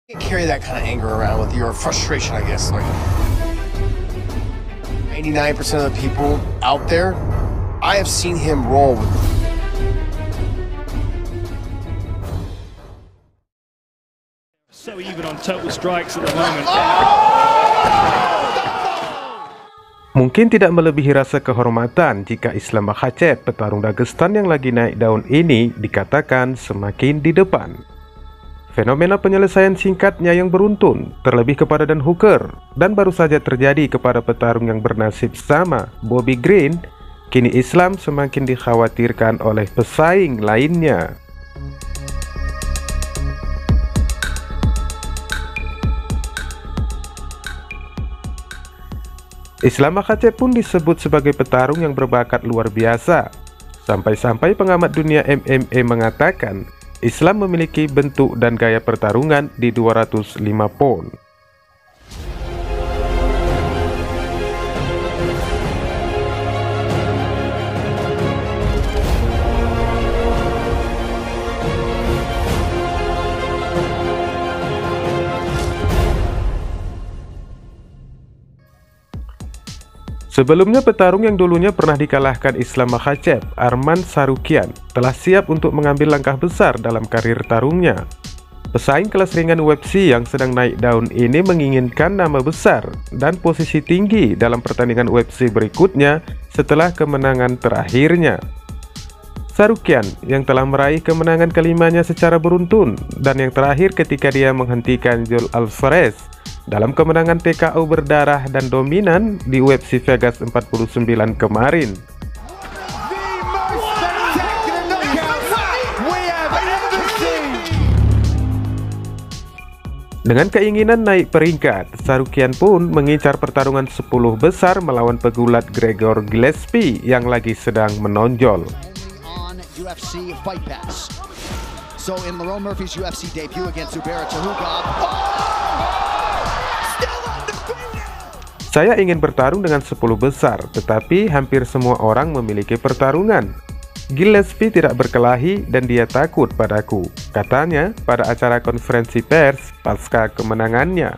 can't carry that kind of anger around with you, or frustration, I guess. Like 99% of the people out there, I have seen him roll with. So even on total strikes at the moment. Mungkin tidak melebihi rasa kehormatan jika Islam Makhachev, petarung Dagestan yang lagi naik daun ini, dikatakan semakin di depan. Fenomena penyelesaian singkatnya yang beruntun, terlebih kepada Dan Hooker, dan baru saja terjadi kepada petarung yang bernasib sama, Bobby Green, kini Islam semakin dikhawatirkan oleh pesaing lainnya. Islam Makhachev pun disebut sebagai petarung yang berbakat luar biasa. Sampai-sampai pengamat dunia MMA mengatakan Islam memiliki bentuk dan gaya pertarungan di 205 pound. Sebelumnya, petarung yang dulunya pernah dikalahkan Islam Makhachev, Arman Tsarukyan, telah siap untuk mengambil langkah besar dalam karir tarungnya. Pesaing kelas ringan UFC yang sedang naik daun ini menginginkan nama besar dan posisi tinggi dalam pertandingan UFC berikutnya setelah kemenangan terakhirnya. Tsarukyan yang telah meraih kemenangan kelimanya secara beruntun dan yang terakhir ketika dia menghentikan Joel Alvarez dalam kemenangan TKO berdarah dan dominan di UFC Vegas 49 kemarin. Dengan keinginan naik peringkat, Tsarukyan pun mengincar pertarungan 10 besar melawan pegulat Gregor Gillespie yang lagi sedang menonjol. UFC Fight Pass. So in Lerone Murphy's UFC debut against Zubaira Tukhugov. Saya ingin bertarung dengan 10 besar, tetapi hampir semua orang memiliki pertarungan. Gillespie tidak berkelahi dan dia takut padaku, katanya pada acara konferensi pers pasca kemenangannya.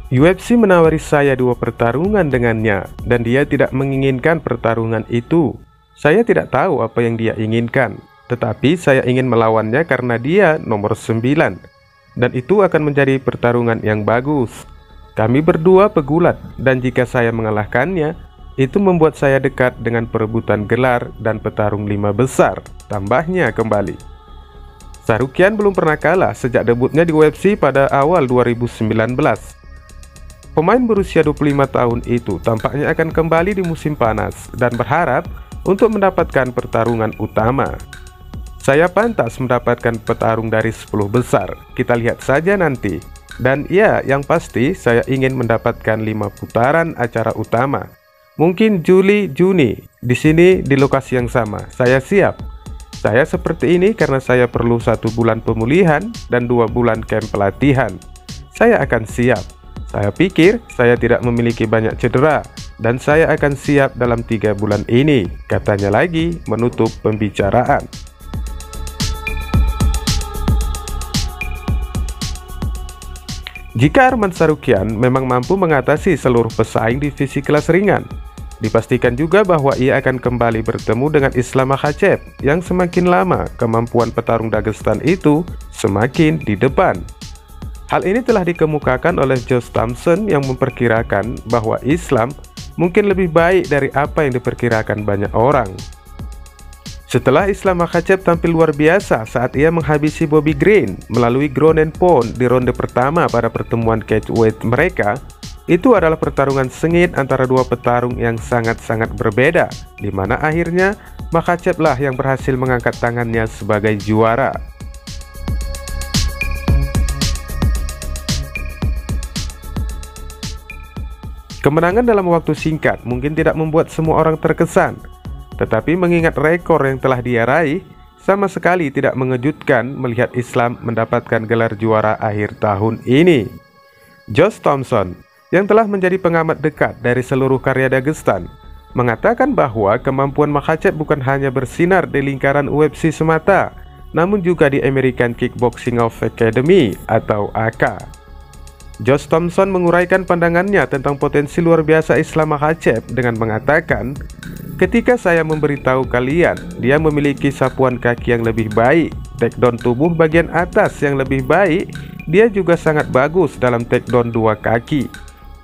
UFC menawari saya 2 pertarungan dengannya, dan dia tidak menginginkan pertarungan itu. Saya tidak tahu apa yang dia inginkan, tetapi saya ingin melawannya karena dia nomor 9, dan itu akan menjadi pertarungan yang bagus. Kami berdua pegulat, dan jika saya mengalahkannya, itu membuat saya dekat dengan perebutan gelar dan petarung 5 besar, tambahnya kembali. Tsarukyan belum pernah kalah sejak debutnya di UFC pada awal 2019. Pemain berusia 25 tahun itu tampaknya akan kembali di musim panas dan berharap untuk mendapatkan pertarungan utama. Saya pantas mendapatkan petarung dari 10 besar, kita lihat saja nanti. Dan ya, yang pasti saya ingin mendapatkan 5 putaran acara utama. Mungkin Juli, Juni, di sini di lokasi yang sama. Saya siap. Saya seperti ini karena saya perlu 1 bulan pemulihan dan 2 bulan camp pelatihan. Saya akan siap. Saya pikir saya tidak memiliki banyak cedera dan saya akan siap dalam 3 bulan ini, katanya lagi menutup pembicaraan. Jika Arman Tsarukyan memang mampu mengatasi seluruh pesaing divisi kelas ringan, dipastikan juga bahwa ia akan kembali bertemu dengan Islam Makhachev yang semakin lama kemampuan petarung Dagestan itu semakin di depan. Hal ini telah dikemukakan oleh Josh Thompson yang memperkirakan bahwa Islam mungkin lebih baik dari apa yang diperkirakan banyak orang. Setelah Islam Makhachev tampil luar biasa saat ia menghabisi Bobby Green melalui ground and pound di ronde pertama pada pertemuan catchweight mereka, itu adalah pertarungan sengit antara 2 petarung yang sangat-sangat berbeda, di mana akhirnya Makhachev lah yang berhasil mengangkat tangannya sebagai juara. Kemenangan dalam waktu singkat mungkin tidak membuat semua orang terkesan, tetapi mengingat rekor yang telah dia raih, sama sekali tidak mengejutkan melihat Islam mendapatkan gelar juara akhir tahun ini. Josh Thompson, yang telah menjadi pengamat dekat dari seluruh karya Dagestan, mengatakan bahwa kemampuan Makhachev bukan hanya bersinar di lingkaran UFC semata, namun juga di American Kickboxing of Academy atau AK. Josh Thompson menguraikan pandangannya tentang potensi luar biasa Islam Makhachev dengan mengatakan, "Ketika saya memberitahu kalian, dia memiliki sapuan kaki yang lebih baik, takedown tubuh bagian atas yang lebih baik, dia juga sangat bagus dalam takedown dua kaki.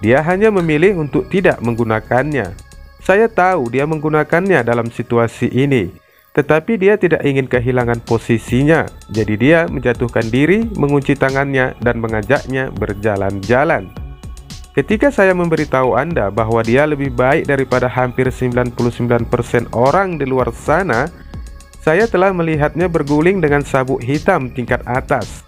Dia hanya memilih untuk tidak menggunakannya. Saya tahu dia menggunakannya dalam situasi ini, tetapi dia tidak ingin kehilangan posisinya. Jadi dia menjatuhkan diri, mengunci tangannya, dan mengajaknya berjalan-jalan. Ketika saya memberitahu Anda bahwa dia lebih baik daripada hampir 99% orang di luar sana, saya telah melihatnya berguling dengan sabuk hitam tingkat atas.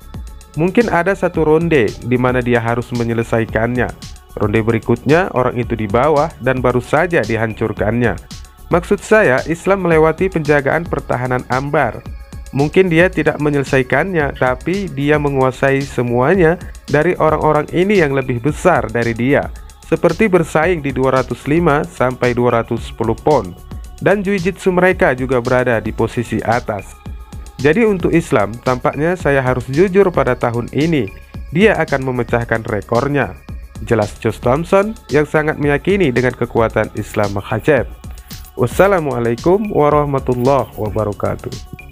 Mungkin ada satu ronde di mana dia harus menyelesaikannya. Ronde berikutnya orang itu di bawah dan baru saja dihancurkannya. Maksud saya, Islam melewati penjagaan pertahanan ambar. Mungkin dia tidak menyelesaikannya, tapi dia menguasai semuanya dari orang-orang ini yang lebih besar dari dia, seperti bersaing di 205 sampai 210 pound. Dan jiu-jitsu mereka juga berada di posisi atas. Jadi untuk Islam, tampaknya saya harus jujur pada tahun ini, dia akan memecahkan rekornya. Jelas Josh Thompson yang sangat meyakini dengan kekuatan Islam Makhachev. Wassalamualaikum warahmatullahi wabarakatuh.